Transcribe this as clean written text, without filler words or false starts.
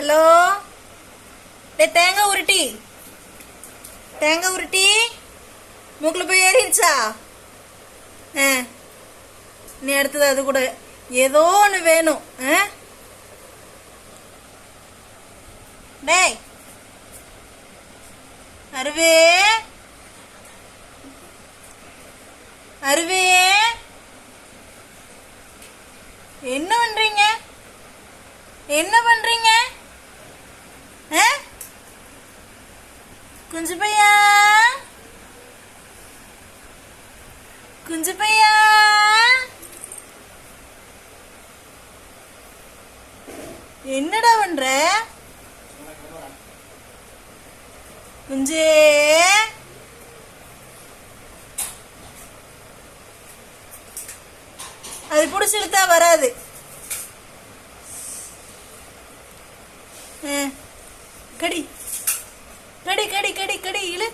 Hello, தேங்காய் உருட்டி தேங்காய் உருட்டி மூக்குல போய் ஏறிடுச்சா? நீ அடுத்தது அது கூட ஏதோ ஒன்று வேணும். டேய் அருவே, அருவே, என்ன பண்றீங்க? என்ன பண்றீங்க? குஞ்சு பையா, குஞ்சு பையா, என்னடா பண்ற? குஞ்சே, அது பிடிச்சி இழுத்தா வராது. கடி கடி கடி கடி கடி இழு.